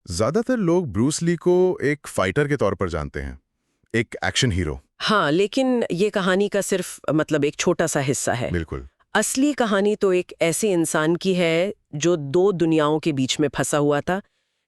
ज्यादातर लोग Bruce Lee को एक फाइटर के तौर पर जानते हैं, एक एक्शन हीरो। हाँ, लेकिन ये कहानी का सिर्फ मतलब एक छोटा सा हिस्सा है। बिल्कुल। असली कहानी तो एक ऐसे इंसान की है जो दो दुनियाओं के बीच में फंसा हुआ था,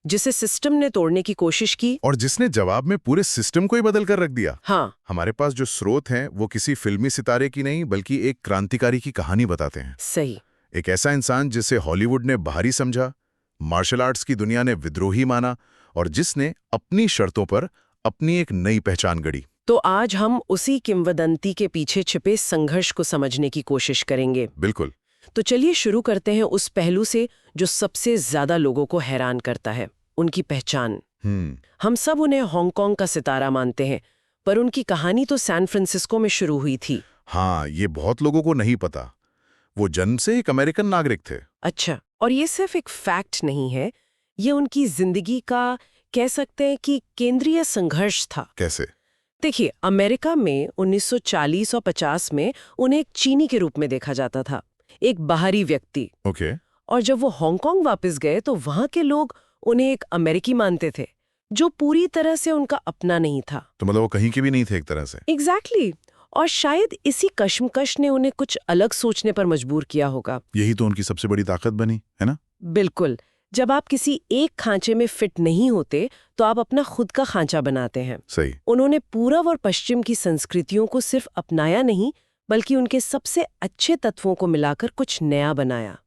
जिसे सिस्टम ने तोड़ने की कोशिश की। और जिसने जवाब में पूरे सिस्टम को ही बदल कर रख दिया। हाँ, हमारे पास जो स्रोत हैं वो किसी फिल्मी सितारे की नहीं बल्कि एक क्रांतिकारी की कहानी बताते हैं। सही। एक ऐसा इंसान जिसे हॉलीवुड ने बाहरी समझा, मार्शल आर्ट्स की दुनिया ने विद्रोही माना और जिसने अपनी शर्तों पर अपनी एक नई पहचान गढ़ी। तो आज हम उसी किंवदंती के पीछे छिपे संघर्ष को समझने की कोशिश करेंगे। बिल्कुल। तो चलिए शुरू करते हैं उस पहलू से जो सबसे ज्यादा लोगों को हैरान करता है, उनकी पहचान। हम सब उन्हें हांगकांग का सितारा मानते हैं, पर उनकी कहानी तो सैन फ्रांसिस्को में शुरू हुई थी। हाँ, ये बहुत लोगों को नहीं पता। वो जन्म से एक अमेरिकन नागरिक थे। अच्छा, और ये सिर्फ एक फैक्ट नहीं है, ये उनकी जिंदगी का कह सकते हैं कि केंद्रीय संघर्ष था। कैसे? देखिए, अमेरिका में 1940 और 50 में उन्हें एक चीनी के रूप में देखा जाता था, एक बाहरी व्यक्ति। ओके। और जब वो हांगकांग वापस गए तो वहां के लोग उन्हें एक अमेरिकी मानते थे, जो पूरी तरह से उनका अपना नहीं था। तो मतलब वो कहीं के भी नहीं थे एक तरह से। एग्जैक्टली। और शायद इसी कश्मकश ने उन्हें कुछ अलग सोचने पर मजबूर किया होगा। यही तो उनकी सबसे बड़ी ताकत बनी, है ना? बिल्कुल। जब आप किसी एक खांचे में फिट नहीं होते तो आप अपना खुद का खांचा बनाते हैं। सही। उन्होंने पूर्व और पश्चिम की संस्कृतियों को सिर्फ अपनाया नहीं, बल्कि उनके सबसे अच्छे तत्वों को मिलाकर कुछ नया बनाया।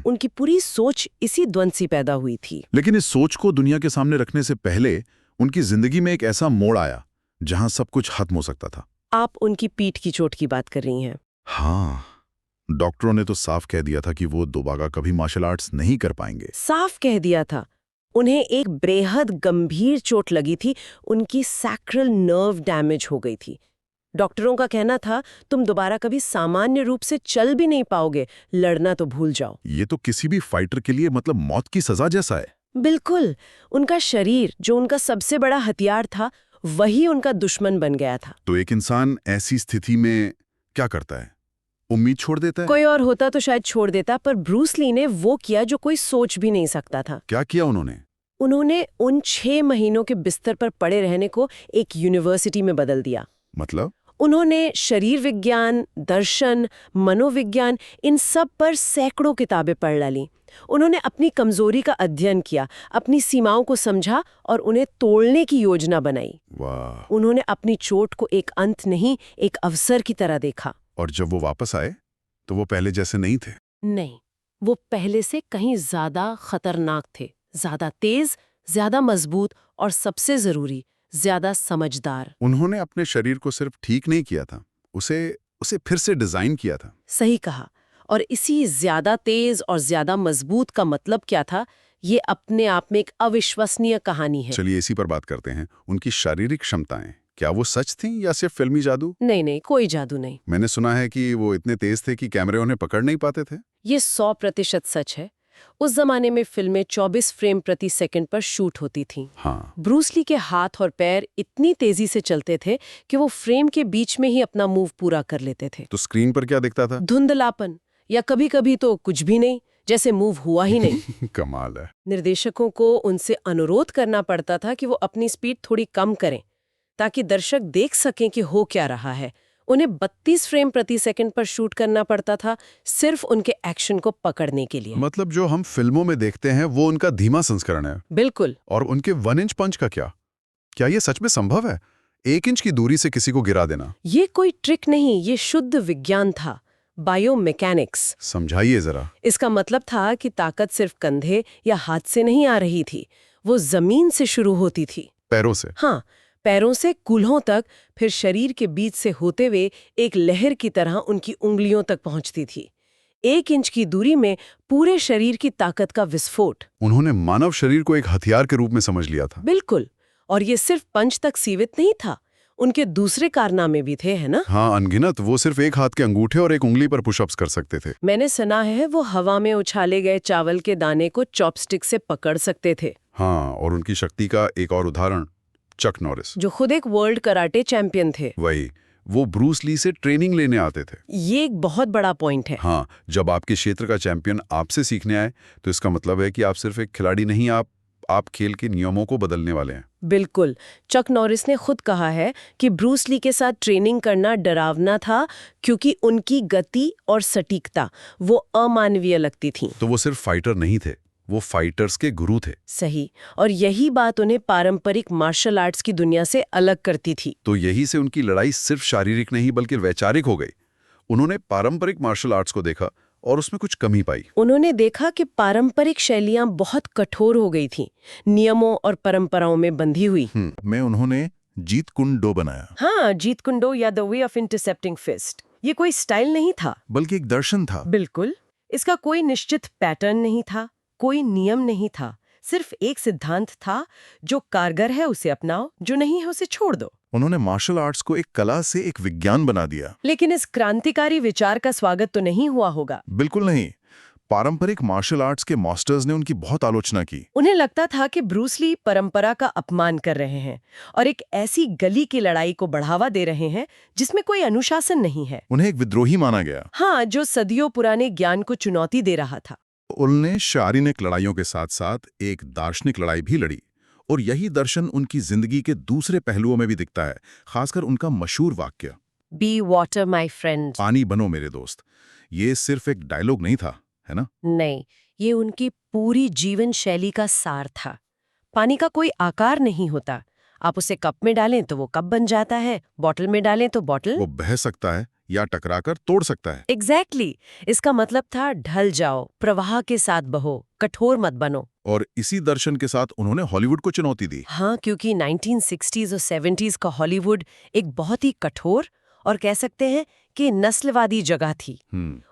उनकी पूरी सोच इसी द्वंद से पैदा हुई थी। लेकिन इस सोच को दुनिया के सामने रखने से पहले उनकी जिंदगी में एक ऐसा मोड़ आया जहां सब कुछ खत्म हो सकता था। आप उनकी पीठ की चोट की बात कर रही हैं। हाँ, डॉक्टरों ने तो साफ कह दिया था कि वो दोबारा कभी मार्शल आर्ट्स नहीं कर पाएंगे। साफ कह दिया था। उन्हें एक बेहद गंभीर चोट लगी थी, उनकी सैक्रल नर्व डैमेज हो गई थी। डॉक्टरों का कहना था, तुम दोबारा कभी सामान्य रूप से चल भी नहीं पाओगे, लड़ना तो भूल जाओ। ये तो किसी भी फाइटर के लिए मतलब मौत की सजा जैसा है। बिल्कुल। उनका शरीर, जो उनका सबसे बड़ा हथियार था, वही उनका दुश्मन बन गया था। तो एक इंसान ऐसी स्थिति में क्या करता है? उम्मीद छोड़ देता है? कोई और होता तो शायद छोड़ देता, पर ब्रूस ली ने वो किया जो कोई सोच भी नहीं सकता था। क्या किया उन्होंने? उन्होंने उन 6 महीनों के बिस्तर पर पड़े रहने को एक यूनिवर्सिटी में बदल दिया। मतलब? उन्होंने शरीर विज्ञान, दर्शन, मनोविज्ञान, इन सब पर सैकड़ों किताबें पढ़ डाली। उन्होंने अपनी कमजोरी का अध्ययन किया, अपनी सीमाओं को समझा और उन्हें तोड़ने की योजना बनाई। वाह। उन्होंने अपनी चोट को एक अंत नहीं, एक अवसर की तरह देखा। और जब वो वापस आए तो वो पहले जैसे नहीं थे। नहीं, वो पहले से कहीं ज्यादा खतरनाक थे, ज्यादा तेज, ज्यादा मजबूत और सबसे जरूरी, ज्यादा समझदार। उन्होंने अपने शरीर को सिर्फ ठीक नहीं किया था, उसे फिर से डिजाइन किया था। सही कहा। और इसी ज्यादा तेज और ज्यादा मजबूत का मतलब क्या था, ये अपने आप में एक अविश्वसनीय कहानी है। चलिए इसी पर बात करते हैं। उनकी शारीरिक क्षमताएं, क्या वो सच थीं या सिर्फ फिल्मी जादू? नहीं, कोई जादू नहीं। मैंने सुना है कि वो इतने तेज थे कि कैमरे उन्हें पकड़ नहीं पाते थे। ये 100% सच है। उस जमाने में फिल्में 24 फ्रेम प्रति सेकंड पर शूट होती थीं। हाँ। ब्रूस ली के हाथ और पैर इतनी तेजी से चलते थे कि वो फ्रेम के बीच में ही अपना मूव पूरा कर लेते थे। तो स्क्रीन पर क्या दिखता था? धुंधलापन, या कभी-कभी तो कुछ भी नहीं, जैसे मूव हुआ ही नहीं। कमाल है। निर्देशकों को उनसे अनुरोध करना पड़ता था कि वो अपनी स्पीड थोड़ी कम करें, ताकि दर्शक देख सकें कि हो क्या रहा है। उन्हें 32 फ्रेम प्रति सेकंड पर शूट करना पड़ता था, सिर्फ उनके एक्शन को पकड़ने के लिए। मतलब जो हम फिल्मों में देखते हैं वो उनका धीमा संस्करण है। बिल्कुल। और उनके 1 इंच पंच का क्या ये सच में संभव है? 1 इंच की दूरी से किसी को गिरा देना? ये कोई ट्रिक नहीं, ये शुद्ध विज्ञान था, बायोमैकेनिक्स। समझाइए जरा। इसका मतलब था कि ताकत सिर्फ कंधे या हाथ से नहीं आ रही थी, वो जमीन से शुरू होती थी। पैरों से? हाँ, पैरों से कूल्हों तक, फिर शरीर के बीच से होते हुए एक लहर की तरह उनकी उंगलियों तक पहुंचती थी। 1 इंच की दूरी में पूरे शरीर की ताकत का विस्फोट। उन्होंने मानव शरीर को एक हथियार के रूप में समझ लिया था। बिल्कुल। और ये सिर्फ पंच तक सीमित नहीं था, उनके दूसरे कारनामे भी थे, है ना? हाँ, अनगिनत। वो सिर्फ एक हाथ के अंगूठे और एक उंगली पर पुशअप्स कर सकते थे। मैंने सुना है वो हवा में उछाले गए चावल के दाने को चॉपस्टिक से पकड़ सकते थे। हाँ, और उनकी शक्ति का एक और उदाहरण चक नॉरिस, जो खुद एक वर्ल्ड कराटे चैंपियन थे। वही, वो ब्रूस ली से ट्रेनिंग लेने आते थे। ये एक बहुत बड़ा पॉइंट है। हाँ, जब आपके क्षेत्र का चैंपियन आपसे सीखने आए तो इसका मतलब है कि आप सिर्फ एक खिलाड़ी नहीं, आप आप खेल के नियमों को बदलने वाले हैं। बिल्कुल। चक नॉरिस ने खुद कहा है कि ब्रूस ली के साथ ट्रेनिंग करना डरावना था क्योंकि उनकी गति और सटीकता वो अमानवीय लगती थी। तो वो सिर्फ फाइटर नहीं थे, वो फाइटर्स के गुरु थे। सही। और यही बात उन्हें पारंपरिक मार्शल आर्ट्स की दुनिया से अलग करती थी। तो यही से उनकी लड़ाई सिर्फ शारीरिक नहीं बल्कि वैचारिक हो गई। उन्होंने पारंपरिक मार्शल आर्ट्स को देखा और उसमें कुछ कमी पाई। उन्होंने देखा कि पारंपरिक शैलियां बहुत कठोर हो गई थीं, नियमों और परंपराओं में बंधी हुई। में उन्होंने जीत कुंड डो बनाया, हाँ, जीत कुंडो या the way of intercepting fist. ये कोई स्टाइल नहीं था, बल्कि एक दर्शन था। बिल्कुल। इसका कोई निश्चित पैटर्न नहीं था, कोई नियम नहीं था, सिर्फ एक सिद्धांत था, जो कारगर है उसे अपनाओ, जो नहीं है उसे छोड़ दो। उन्होंने मार्शल आर्ट्स को एक कला से एक विज्ञान बना दिया। लेकिन इस क्रांतिकारी विचार का स्वागत तो नहीं हुआ होगा। बिल्कुल नहीं। पारंपरिक मार्शल आर्ट्स के मास्टर्स ने उनकी बहुत आलोचना की। उन्हें लगता था कि ब्रूस ली परंपरा का अपमान कर रहे हैं और एक ऐसी गली की लड़ाई को बढ़ावा दे रहे हैं जिसमें कोई अनुशासन नहीं है। उन्हें एक विद्रोही माना गया। हाँ, जो सदियों पुराने ज्ञान को चुनौती दे रहा था। उन्होंने शारीरिक लड़ाइयों के साथ साथ एक दार्शनिक लड़ाई भी लड़ी, और यही दर्शन उनकी जिंदगी के दूसरे पहलुओं में भी दिखता है, खासकर उनका मशहूर वाक्य, बी वाटर माई फ्रेंड। पानी बनो मेरे दोस्त। ये सिर्फ एक डायलॉग नहीं था, है ना? नहीं, ये उनकी पूरी जीवन शैली का सार था। पानी का कोई आकार नहीं होता। आप उसे कप में डालें तो वो कप बन जाता है, बॉटल में डालें तो बॉटल। वो बह सकता है या टकराकर तोड़ सकता है। एग्जैक्टली। इसका मतलब था ढल जाओ, प्रवाह के साथ बहो, कठोर मत बनो। और इसी दर्शन के साथ उन्होंने हॉलीवुड को चुनौती दी। हाँ, क्योंकि 1960s और 70s का हॉलीवुड एक बहुत ही कठोर और कह सकते हैं कि नस्लवादी जगह थी।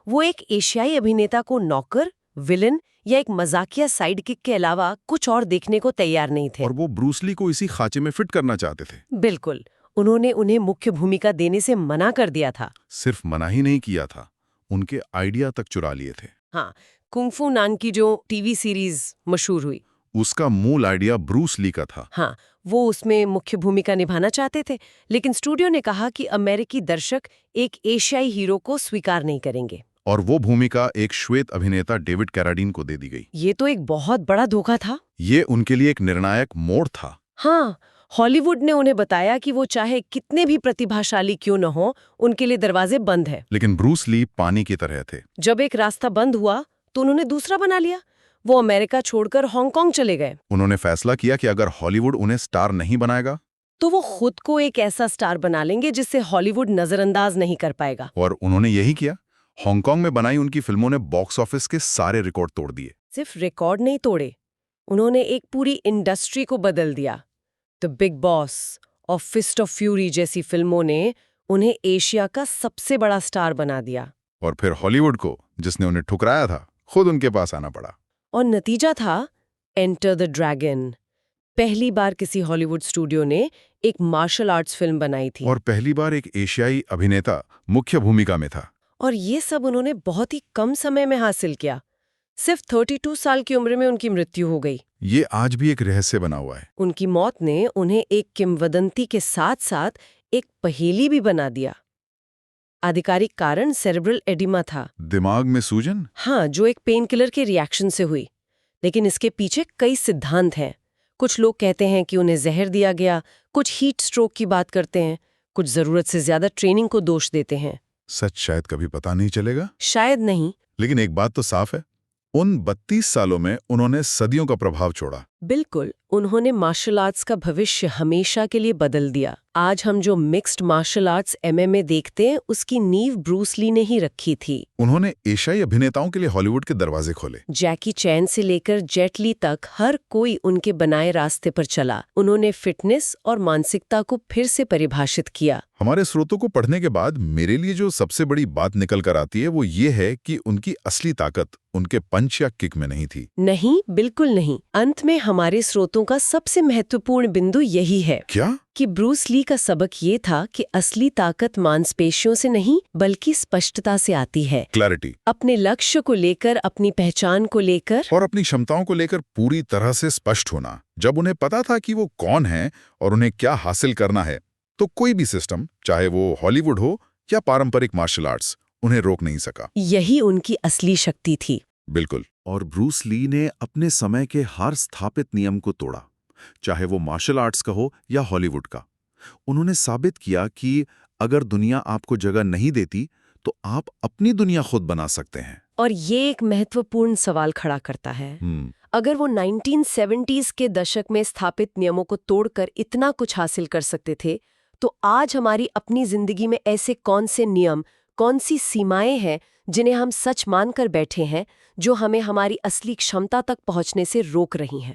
वो एक एशियाई अभिनेता को नौकर, विलन या एक मजाकिया साइड किक के अलावा कुछ और देखने को तैयार नहीं थे। और वो ब्रूस ली को इसी खांचे में फिट करना चाहते थे। बिल्कुल। उन्होंने उन्हें मुख्य भूमिका देने से मना कर दिया था। सिर्फ मना ही नहीं किया था, उनके आइडिया तक चुरा लिए थे। हाँ, कुंग-फू नान की जो टीवी सीरीज मशहूर हुई, उसका मूल आइडिया ब्रूस ली का था। हाँ, वो उसमें मुख्य भूमिका निभाना चाहते थे, लेकिन स्टूडियो ने कहा कि अमेरिकी दर्शक एक एशियाई हीरो को स्वीकार नहीं करेंगे। और वो भूमिका एक श्वेत अभिनेता डेविड कैराडीन को दे दी गई। ये तो एक बहुत बड़ा धोखा था। ये उनके लिए एक निर्णायक मोड़ था। हाँ, हॉलीवुड ने उन्हें बताया कि वो चाहे कितने भी प्रतिभाशाली क्यों न हो, उनके लिए दरवाजे बंद है। लेकिन ब्रूस ली पानी की तरह थे। जब एक रास्ता बंद हुआ तो उन्होंने दूसरा बना लिया। वो अमेरिका छोड़कर हांगकांग चले गए। उन्होंने फैसला किया कि अगर हॉलीवुड उन्हें स्टार नहीं बनाएगा तो वो खुद को एक ऐसा स्टार बना लेंगे जिससे हॉलीवुड नजरअंदाज नहीं कर पाएगा। और उन्होंने यही किया। हांगकांग में बनाई उनकी फिल्मों ने बॉक्स ऑफिस के सारे रिकॉर्ड तोड़ दिए। सिर्फ रिकॉर्ड नहीं तोड़े, उन्होंने एक पूरी इंडस्ट्री को बदल दिया। द बिग बॉस और फिस्ट ऑफ फ्यूरी जैसी फिल्मों ने उन्हें एशिया का सबसे बड़ा स्टार बना दिया। और फिर हॉलीवुड को, जिसने उन्हें ठुकराया था, खुद उनके पास आना पड़ा। और नतीजा था एंटर द ड्रैगन। पहली बार किसी हॉलीवुड स्टूडियो ने एक मार्शल आर्ट्स फिल्म बनाई थी। और पहली बार एक एशियाई अभिनेता मुख्य भूमिका में था। और ये सब उन्होंने बहुत ही कम समय में हासिल किया। सिर्फ 32 साल की उम्र में उनकी मृत्यु हो गई। ये आज भी एक रहस्य बना हुआ है। उनकी मौत ने उन्हें एक किंवदंती के साथ साथ एक पहेली भी बना दिया। आधिकारिक कारण सेरेब्रल एडिमा था। दिमाग में सूजन? हाँ, जो एक पेन किलर के रिएक्शन से हुई। लेकिन इसके पीछे कई सिद्धांत हैं। कुछ लोग कहते हैं कि उन्हें जहर दिया गया, कुछ हीट स्ट्रोक की बात करते हैं, कुछ जरूरत से ज्यादा ट्रेनिंग को दोष देते हैं। सच शायद कभी पता नहीं चलेगा। शायद नहीं। लेकिन एक बात तो साफ है, उन 32 सालों में उन्होंने सदियों का प्रभाव छोड़ा। बिल्कुल, उन्होंने मार्शल आर्ट्स का भविष्य हमेशा के लिए बदल दिया। आज हम जो मिक्स्ड मार्शल आर्ट्स MMA देखते हैं, उसकी नींव ब्रूस ली ने ही रखी थी। उन्होंने एशियाई अभिनेताओं के लिए हॉलीवुड के दरवाजे खोले। जैकी चैन से लेकर जेट ली तक हर कोई उनके बनाए रास्ते पर चला। उन्होंने फिटनेस और मानसिकता को फिर से परिभाषित किया। हमारे स्रोतों को पढ़ने के बाद मेरे लिए जो सबसे बड़ी बात निकल कर आती है वो ये है कि उनकी असली ताकत उनके पंच या किक में नहीं थी। नहीं, बिल्कुल नहीं। अंत में हमारे स्रोतों का सबसे महत्वपूर्ण बिंदु यही है। क्या? कि ब्रूस ली का सबक ये था कि असली ताकत मांसपेशियों से नहीं बल्कि स्पष्टता से आती है। क्लैरिटी। अपने लक्ष्य को लेकर, अपनी पहचान को लेकर और अपनी क्षमताओं को लेकर पूरी तरह से स्पष्ट होना। जब उन्हें पता था कि वो कौन है और उन्हें क्या हासिल करना है, तो कोई भी सिस्टम, चाहे वो हॉलीवुड हो या पारंपरिक मार्शल आर्ट्स, उन्हें रोक नहीं सका। यही उनकी असली शक्ति थी। बिल्कुल। और ब्रूस ली ने अपने समय के हर स्थापित नियम को तोड़ा, चाहे वो मार्शल आर्ट्स का हो या हॉलीवुड का। उन्होंने साबित किया कि अगर दुनिया आपको जगह नहीं देती तो आप अपनी दुनिया खुद बना सकते हैं। और ये एक महत्वपूर्ण सवाल खड़ा करता है। अगर वो 1970s के दशक में स्थापित नियमों को तोड़कर इतना कुछ हासिल कर सकते थे, तो आज हमारी अपनी जिंदगी में ऐसे कौन से नियम, कौन सी सीमाएं हैं जिन्हें हम सच मानकर बैठे हैं, जो हमें हमारी असली क्षमता तक पहुंचने से रोक रही हैं?